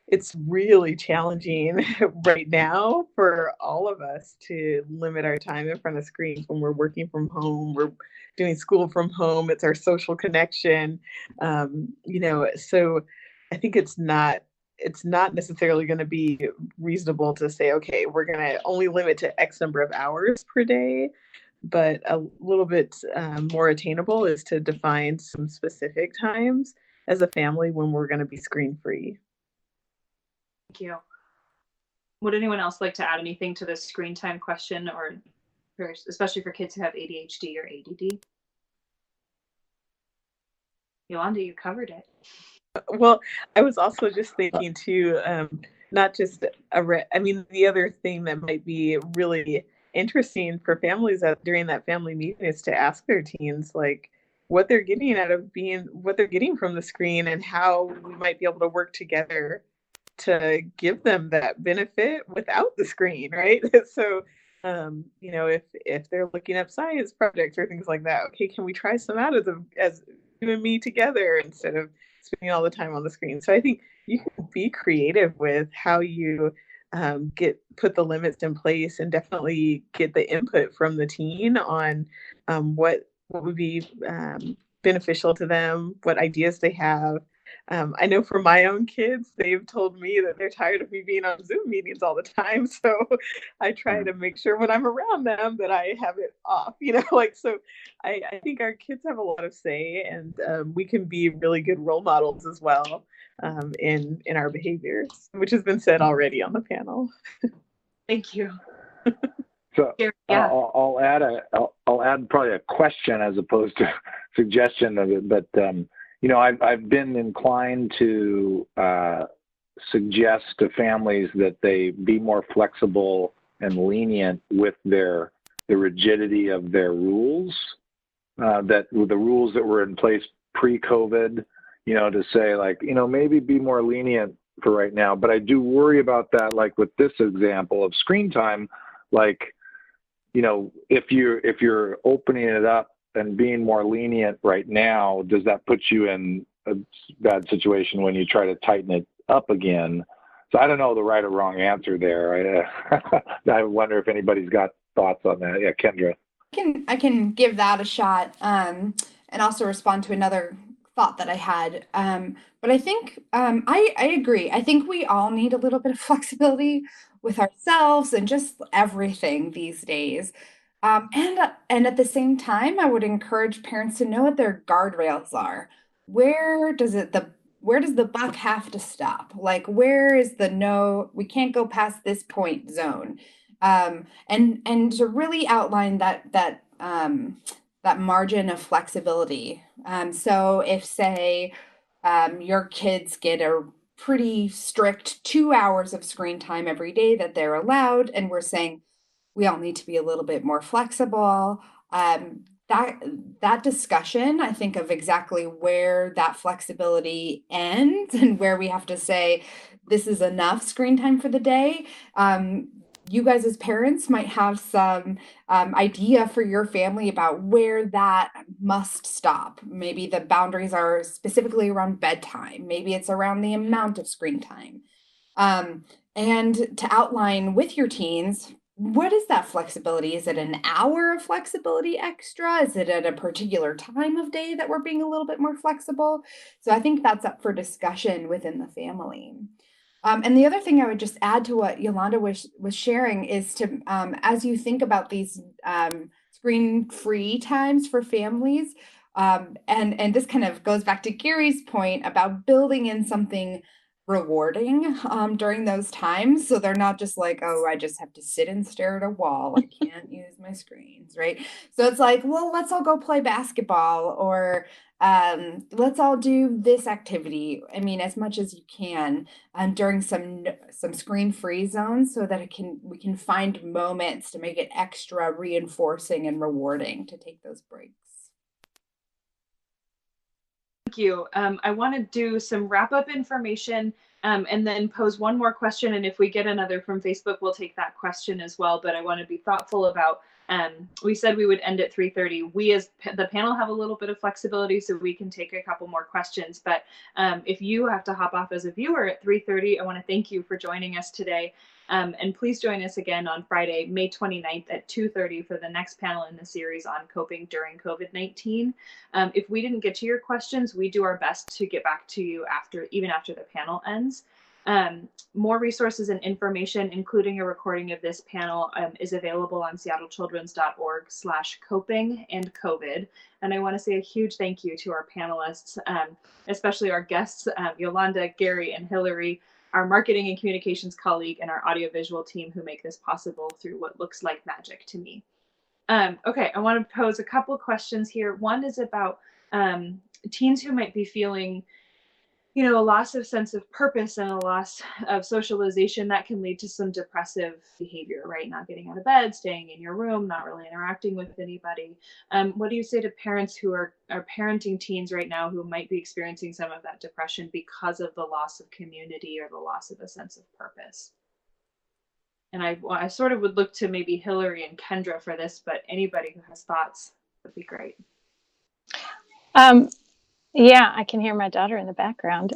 it's really challenging right now for all of us to limit our time in front of screens when we're working from home, we're doing school from home, it's our social connection. So I think it's not necessarily going to be reasonable to say, okay, we're going to only limit to X number of hours per day. But a little bit more attainable is to define some specific times as a family when we're going to be screen free. Thank you. Would anyone else like to add anything to this screen time question, or especially for kids who have ADHD or ADD? Yolanda, you covered it. Well, I was also just thinking too, not just the other thing that might be really interesting for families during that family meeting is to ask their teens like what they're getting from the screen and how we might be able to work together to give them that benefit without the screen, right? So if they're looking up science projects or things like that, okay, can we try some out of them as you and me together instead of spending all the time on the screen? So I think you can be creative with how you put the limits in place and definitely get the input from the teen on what would be beneficial to them, what ideas they have. I know for my own kids, they've told me that they're tired of me being on Zoom meetings all the time. So I try to make sure when I'm around them that I have it off, so I think our kids have a lot of say and we can be really good role models as well in our behaviors, which has been said already on the panel. Thank you. So yeah. I'll add probably a question as opposed to suggestion of it, but I've been inclined to suggest to families that they be more flexible and lenient with the rigidity of their rules, that with the rules that were in place pre-COVID, to say like, maybe be more lenient for right now. But I do worry about that, like with this example of screen time, like, if you're opening it up and being more lenient right now, does that put you in a bad situation when you try to tighten it up again? So I don't know the right or wrong answer there. I wonder if anybody's got thoughts on that. Yeah, Kendra. I can give that a shot, and also respond to another thought that I had. But I think I agree. I think we all need a little bit of flexibility with ourselves and just everything these days. And at the same time, I would encourage parents to know what their guardrails are. Where does the buck have to stop? Like, where is the no, we can't go past this point zone? And to really outline that margin of flexibility. So if, say, your kids get a pretty strict 2 hours of screen time every day that they're allowed, and we're saying we all need to be a little bit more flexible. That discussion, I think, of exactly where that flexibility ends and where we have to say this is enough screen time for the day. You guys as parents might have some idea for your family about where that must stop. Maybe the boundaries are specifically around bedtime. Maybe it's around the amount of screen time. And to outline with your teens, what is that flexibility? Is it an hour of flexibility extra? Is it at a particular time of day that we're being a little bit more flexible? So I think that's up for discussion within the family. And the other thing I would just add to what Yolanda was sharing is to, as you think about these screen-free times for families, and this kind of goes back to Gary's point about building in something rewarding during those times, so they're not just like, oh, I just have to sit and stare at a wall, I can't use my screens, right? So it's like, well, let's all go play basketball, or let's all do this activity. I mean, as much as you can during some screen-free zones, so that we can find moments to make it extra reinforcing and rewarding to take those breaks. Thank you. I want to do some wrap-up information and then pose one more question. And if we get another from Facebook, we'll take that question as well. But I want to be thoughtful about, we said we would end at 3:30. We as the panel have a little bit of flexibility, so we can take a couple more questions. But if you have to hop off as a viewer at 3:30, I want to thank you for joining us today. And please join us again on Friday, May 29th at 2:30 for the next panel in the series on coping during COVID-19. If we didn't get to your questions, we do our best to get back to you even after the panel ends. More resources and information, including a recording of this panel, is available on seattlechildrens.org/coping and COVID. And I want to say a huge thank you to our panelists, especially our guests, Yolanda, Gary, and Hillary, our marketing and communications colleague, and our audiovisual team who make this possible through what looks like magic to me. Okay, I want to pose a couple questions here. One is about teens who might be feeling, a loss of sense of purpose and a loss of socialization that can lead to some depressive behavior, right? Not getting out of bed, staying in your room, not really interacting with anybody. What do you say to parents who are parenting teens right now who might be experiencing some of that depression because of the loss of community or the loss of a sense of purpose? And I sort of would look to maybe Hillary and Kendra for this, but anybody who has thoughts would be great. Yeah, I can hear my daughter in the background.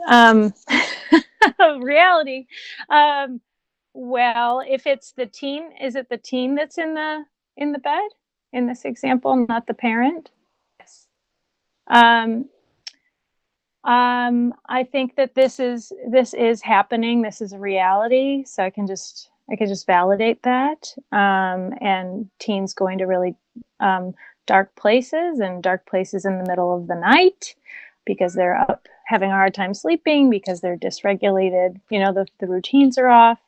Reality. Well, if it's the teen, is it the teen that's in the bed in this example, not the parent? Yes. I think that this is happening. This is a reality. So I can just validate that. And teens going to really dark places in the middle of the night because they're up having a hard time sleeping, because they're dysregulated, the routines are off.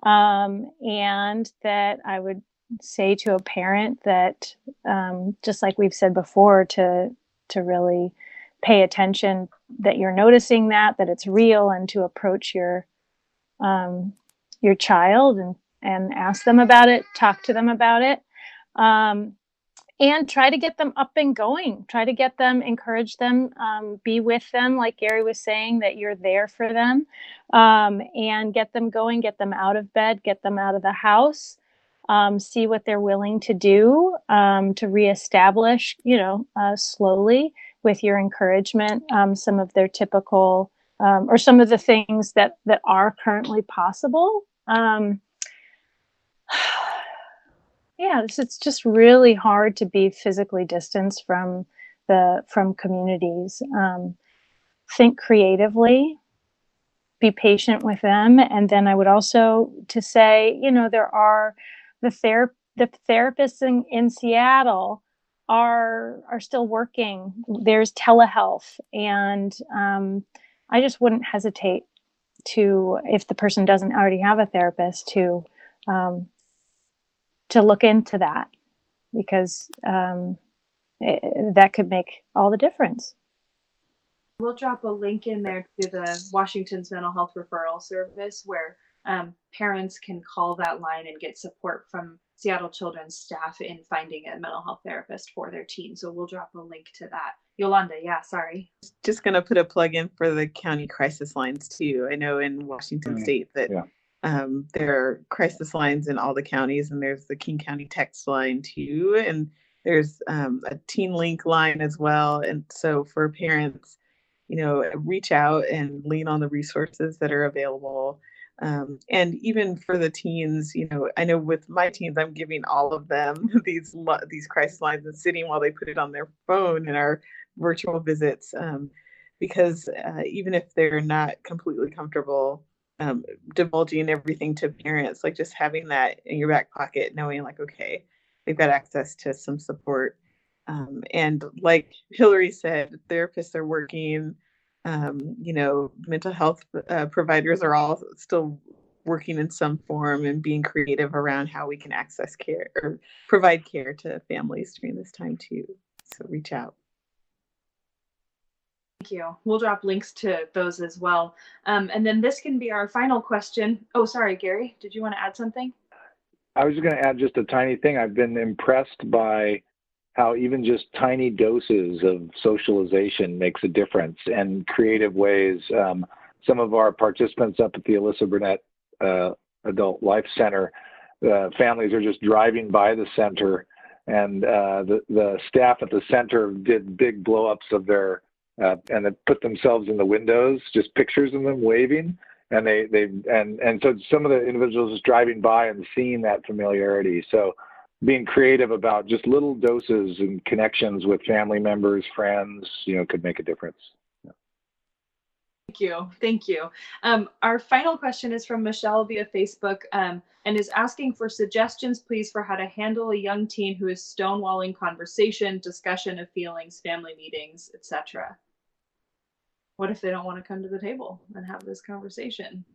And that I would say to a parent that, just like we've said before, to really pay attention, that you're noticing that it's real, and to approach your child and ask them about it, talk to them about it. And try to get them up and going, encourage them, be with them, like Gary was saying, that you're there for them, and get them going, get them out of bed, get them out of the house, see what they're willing to do, to reestablish, slowly with your encouragement, some of their typical or some of the things that are currently possible. Yeah, it's just really hard to be physically distanced from communities. Think creatively, be patient with them, and then I would also to say, there are the therapists in Seattle are still working. There's telehealth, and I just wouldn't hesitate to, if the person doesn't already have a therapist, to look into that, because that could make all the difference. We'll drop a link in there to the Washington's mental health referral service, where parents can call that line and get support from Seattle Children's staff in finding a mental health therapist for their teen. So we'll drop a link to that. Yolanda, yeah, sorry. Just going to put a plug in for the county crisis lines too. I know in Washington State that there are crisis lines in all the counties, and there's the King County text line too, and there's a Teen Link line as well. And so for parents, reach out and lean on the resources that are available. And even for the teens, I know with my teens, I'm giving all of them these crisis lines and sitting while they put it on their phone in our virtual visits, because even if they're not completely comfortable divulging everything to parents, like just having that in your back pocket, knowing like, okay, they've got access to some support. And like Hillary said, therapists are working, mental health providers are all still working in some form and being creative around how we can access care or provide care to families during this time too. So reach out. Thank you. We'll drop links to those as well. And then this can be our final question. Oh, sorry, Gary, did you want to add something? I was going to add just a tiny thing. I've been impressed by how even just tiny doses of socialization makes a difference, and creative ways. Some of our participants up at the Alyssa Burnett Adult Life Center, families are just driving by the center, and the staff at the center did big blow-ups of their, and they put themselves in the windows, just pictures of them waving. And so some of the individuals just driving by and seeing that familiarity. So being creative about just little doses and connections with family members, friends, could make a difference. Thank you. Our final question is from Michelle via Facebook, and is asking for suggestions, please, for how to handle a young teen who is stonewalling conversation, discussion of feelings, family meetings, etc. What if they don't want to come to the table and have this conversation?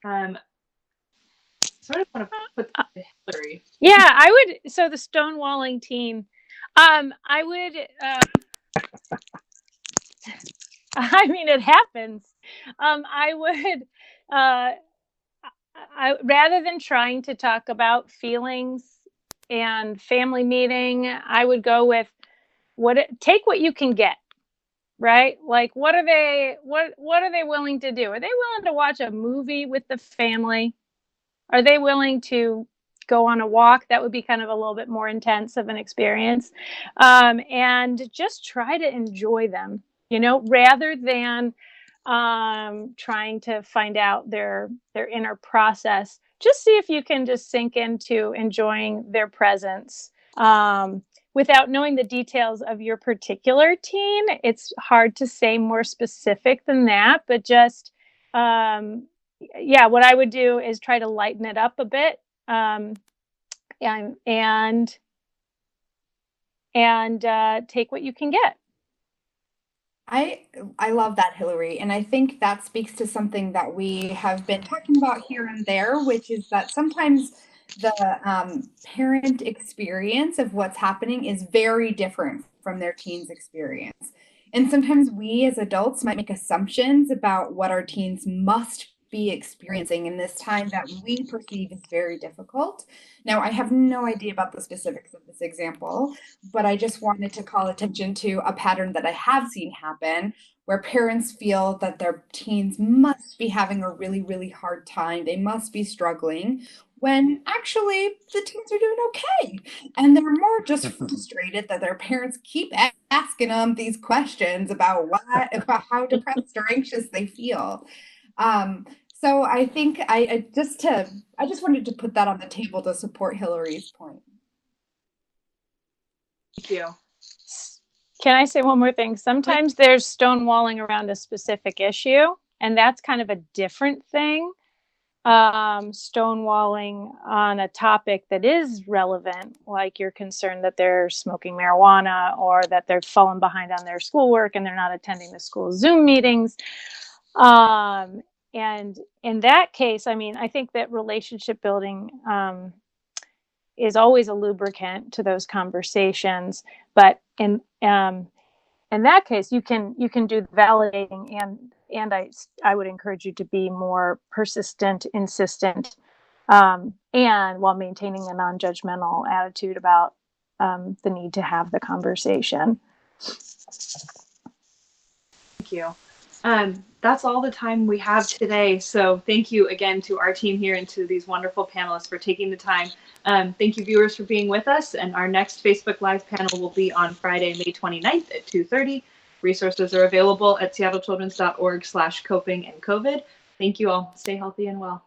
So I want to put that to Hillary. Yeah, I would. So the stonewalling teen, I would. I mean, it happens. I would, rather than trying to talk about feelings and family meeting, I would go with take what you can get. Right? Like, what are they willing to do? Are they willing to watch a movie with the family? Are they willing to go on a walk? That would be kind of a little bit more intense of an experience. And just try to enjoy them, rather than trying to find out their inner process. Just see if you can just sink into enjoying their presence. Without knowing the details of your particular teen, it's hard to say more specific than that, but just, what I would do is try to lighten it up a bit, and take what you can get. I love that, Hillary. And I think that speaks to something that we have been talking about here and there, which is that sometimes the parent experience of what's happening is very different from their teen's experience. And sometimes we as adults might make assumptions about what our teens must be experiencing in this time that we perceive as very difficult. Now, I have no idea about the specifics of this example, but I just wanted to call attention to a pattern that I have seen happen, where parents feel that their teens must be having a really, really hard time. They must be struggling, when actually the teens are doing okay. And they're more just frustrated that their parents keep asking them these questions about about how depressed or anxious they feel. So I think I just wanted to put that on the table to support Hillary's point. Thank you. Can I say one more thing? Sometimes there's stonewalling around a specific issue, and that's kind of a different thing. Stonewalling on a topic that is relevant, like you're concerned that they're smoking marijuana or that they're falling behind on their schoolwork and they're not attending the school Zoom meetings. And in that case, I mean, I think that relationship building is always a lubricant to those conversations. But in that case, you can do the validating, and I would encourage you to be more persistent, insistent, and while maintaining a non-judgmental attitude about the need to have the conversation. Thank you. That's all the time we have today. So thank you again to our team here and to these wonderful panelists for taking the time. Thank you, viewers, for being with us. And our next Facebook Live panel will be on Friday, May 29th at 2:30. Resources are available at seattlechildrens.org/coping and COVID. Thank you all. Stay healthy and well.